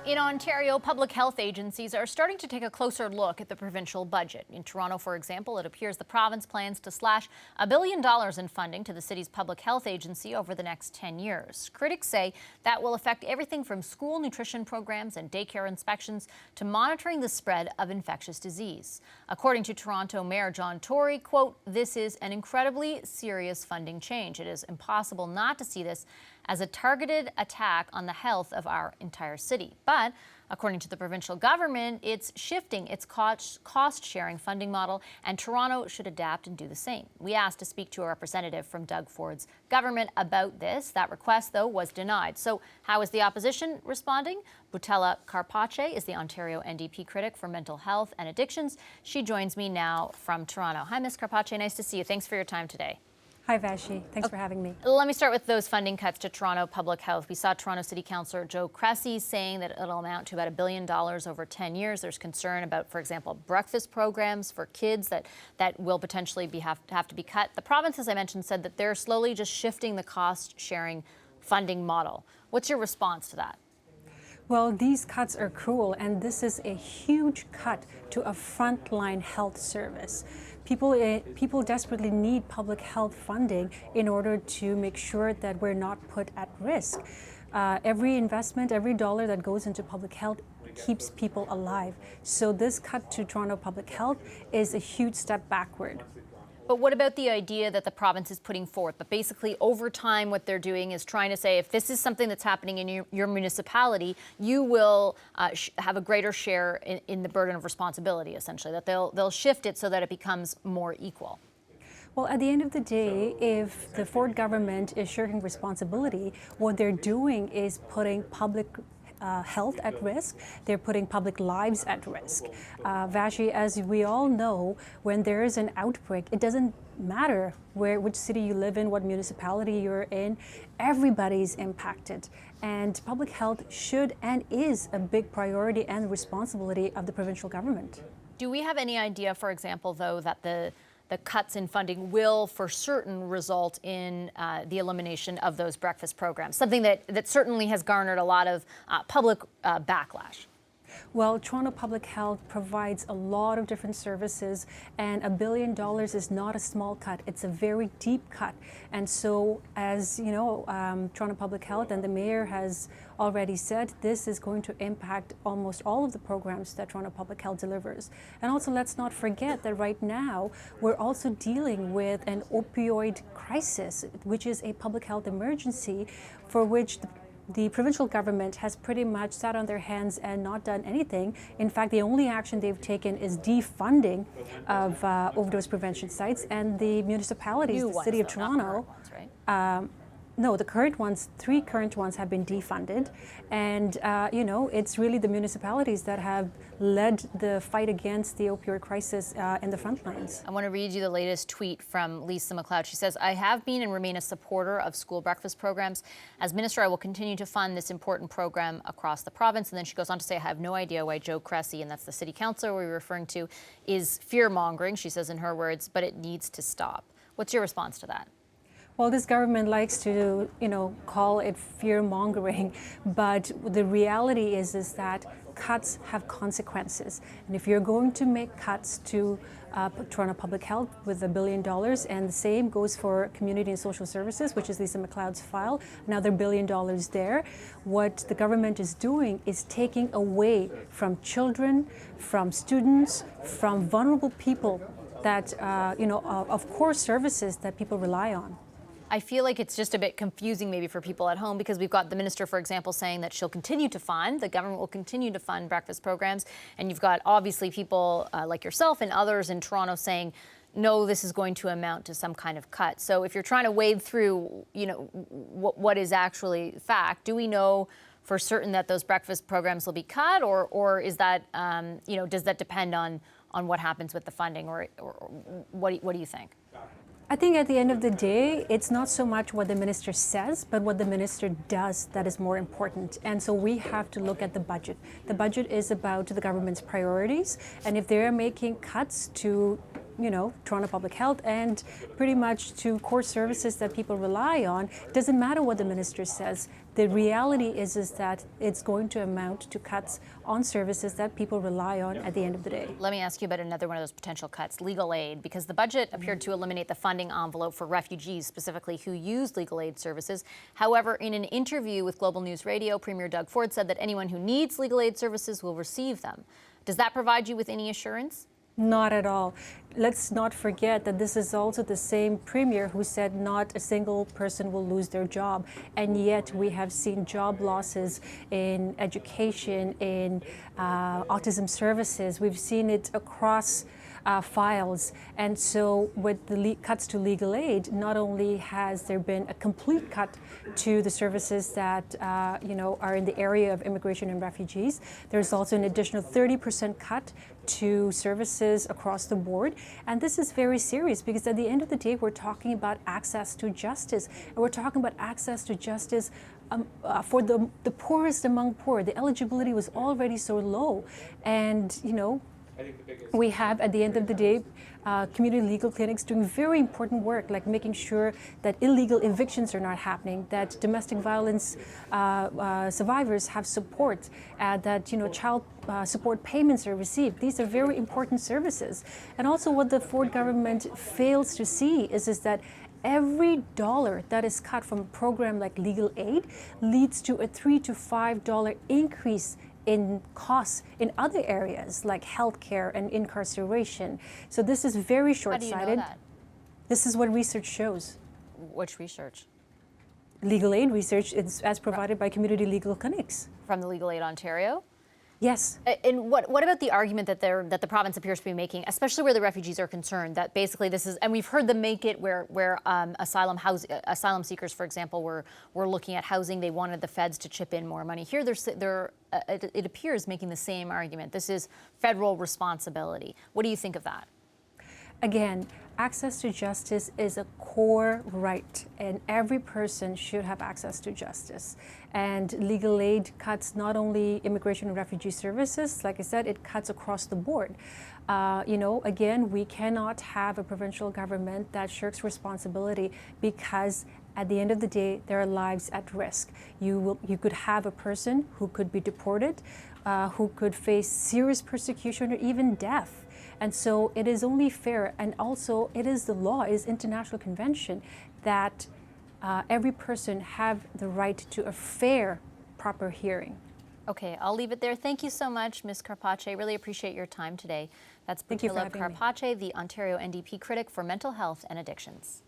In Ontario, public health agencies are starting to take a closer look at the provincial budget. In Toronto, for example, it appears the province plans to slash $1 billion in funding to the city's public health agency over the next 10 years. Critics say that will affect everything from school nutrition programs and daycare inspections to monitoring the spread of infectious disease. According to Toronto Mayor John Tory, quote, "This is an incredibly serious funding change. It is impossible not to see this as a targeted attack on the health of our entire city." But according to the provincial government, it's shifting its cost-sharing funding model, and Toronto should adapt and do the same. We asked to speak to a representative from Doug Ford's government about this. That request, though, was denied. So how is the opposition responding? Butela Carpache is the Ontario NDP critic for mental health and addictions. She joins me now from Toronto. Hi, Ms. Carpache. Nice to see you. Thanks for your time today. Hi, Vashi. Thanks for having me. Let me start with those funding cuts to Toronto Public Health. We saw Toronto City Councillor Joe Cressy saying that it'll amount to about $1 billion over 10 years. There's concern about, for example, breakfast programs for kids that will potentially have to be cut. The province, as I mentioned, said that they're slowly just shifting the cost-sharing funding model. What's your response to that? Well, these cuts are cruel, and this is a huge cut to a frontline health service. People desperately need public health funding in order to make sure that we're not put at risk. Every investment, every dollar that goes into public health keeps people alive. So this cut to Toronto Public Health is a huge step backward. But what about the idea that the province is putting forth? But basically, over time, what they're doing is trying to say, if this is something that's happening in your municipality, you will have a greater share in the burden of responsibility, essentially, that they'll shift it so that it becomes more equal. Well, at the end of the day, if the Ford government is shirking responsibility, what they're doing is putting public health at risk. They're putting public lives at risk. Vashi, as we all know, when there is an outbreak, it doesn't matter which city you live in, what municipality you're in, everybody's impacted. And public health should and is a big priority and responsibility of the provincial government. Do we have any idea, for example, though, that the cuts in funding will for certain result in the elimination of those breakfast programs, something that certainly has garnered a lot of public backlash? Well, Toronto Public Health provides a lot of different services, and $1 billion is not a small cut. It's a very deep cut. And so, as you know, Toronto Public Health and the mayor has already said, this is going to impact almost all of the programs that Toronto Public Health delivers. And also, let's not forget that right now, we're also dealing with an opioid crisis, which is a public health emergency for which the provincial government has pretty much sat on their hands and not done anything. In fact, the only action they've taken is defunding of overdose prevention sites, and the municipalities, the city of Toronto, no, the current ones, 3 current ones have been defunded. And, you know, it's really the municipalities that have led the fight against the opioid crisis in the front lines. I want to read you the latest tweet from Lisa MacLeod. She says, "I have been and remain a supporter of school breakfast programs. As minister, I will continue to fund this important program across the province." And then she goes on to say, "I have no idea why Joe Cressy," and that's the city councillor we're referring to, "is fear-mongering," she says in her words, "but it needs to stop." What's your response to that? Well, this government likes to, you know, call it fear-mongering, but the reality is that cuts have consequences. And if you're going to make cuts to Toronto Public Health with $1 billion, and the same goes for Community and Social Services, which is Lisa MacLeod's file, another $1 billion there, what the government is doing is taking away from children, from students, from vulnerable people that, you know, of core services that people rely on. I feel like it's just a bit confusing maybe for people at home, because we've got the minister, for example, saying that she'll continue to fund, the government will continue to fund breakfast programs. And you've got obviously people like yourself and others in Toronto saying, no, this is going to amount to some kind of cut. So if you're trying to wade through, you know, what is actually fact, do we know for certain that those breakfast programs will be cut, or is that, you know, does that depend on what happens with the funding, or what do you think? I think at the end of the day, it's not so much what the minister says, but what the minister does that is more important. And so we have to look at the budget. The budget is about the government's priorities. And if they're making cuts to Toronto Public Health and pretty much to core services that people rely on. Doesn't matter what the minister says. The reality is that it's going to amount to cuts on services that people rely on at the end of the day. Let me ask you about another one of those potential cuts, legal aid, because the budget appeared to eliminate the funding envelope for refugees, specifically who use legal aid services. However, in an interview with Global News Radio, Premier Doug Ford said that anyone who needs legal aid services will receive them. Does that provide you with any assurance? Not at all. Let's not forget that this is also the same premier who said not a single person will lose their job. And yet we have seen job losses in education, in autism services. We've seen it across files. And so with the cuts to legal aid, not only has there been a complete cut to the services that are in the area of immigration and refugees, there's also an additional 30% cut to services across the board. And this is very serious because at the end of the day, we're talking about access to justice. And we're talking about access to justice for the poorest among poor. The eligibility was already so low. And, we have, at the end of the day, community legal clinics doing very important work, like making sure that illegal evictions are not happening, that domestic violence survivors have support, that child support payments are received. These are very important services. And also what the Ford government fails to see is that every dollar that is cut from a program like legal aid leads to a $3 to $5 increase in costs in other areas like healthcare and incarceration. So this is very short-sighted. How do you know that? This is what research shows. Which research? Legal aid research is as provided by community legal clinics. From the Legal Aid Ontario? Yes. And what about the argument that the province appears to be making, especially where the refugees are concerned, that basically this is, and we've heard them make it where asylum seekers, for example, were looking at housing, they wanted the feds to chip in more money. Here it appears making the same argument. This is federal responsibility. What do you think of that? Again, access to justice is a core right, and every person should have access to justice. And legal aid cuts not only immigration and refugee services, like I said, it cuts across the board. Again, we cannot have a provincial government that shirks responsibility because at the end of the day, there are lives at risk. You could have a person who could be deported, who could face serious persecution or even death. And so it is only fair, and also it is the law, it is international convention, that every person have the right to a fair, proper hearing. Okay, I'll leave it there. Thank you so much, Ms. Karpache. Really appreciate your time today. That's Butila Karpache, the Ontario NDP critic for mental health and addictions.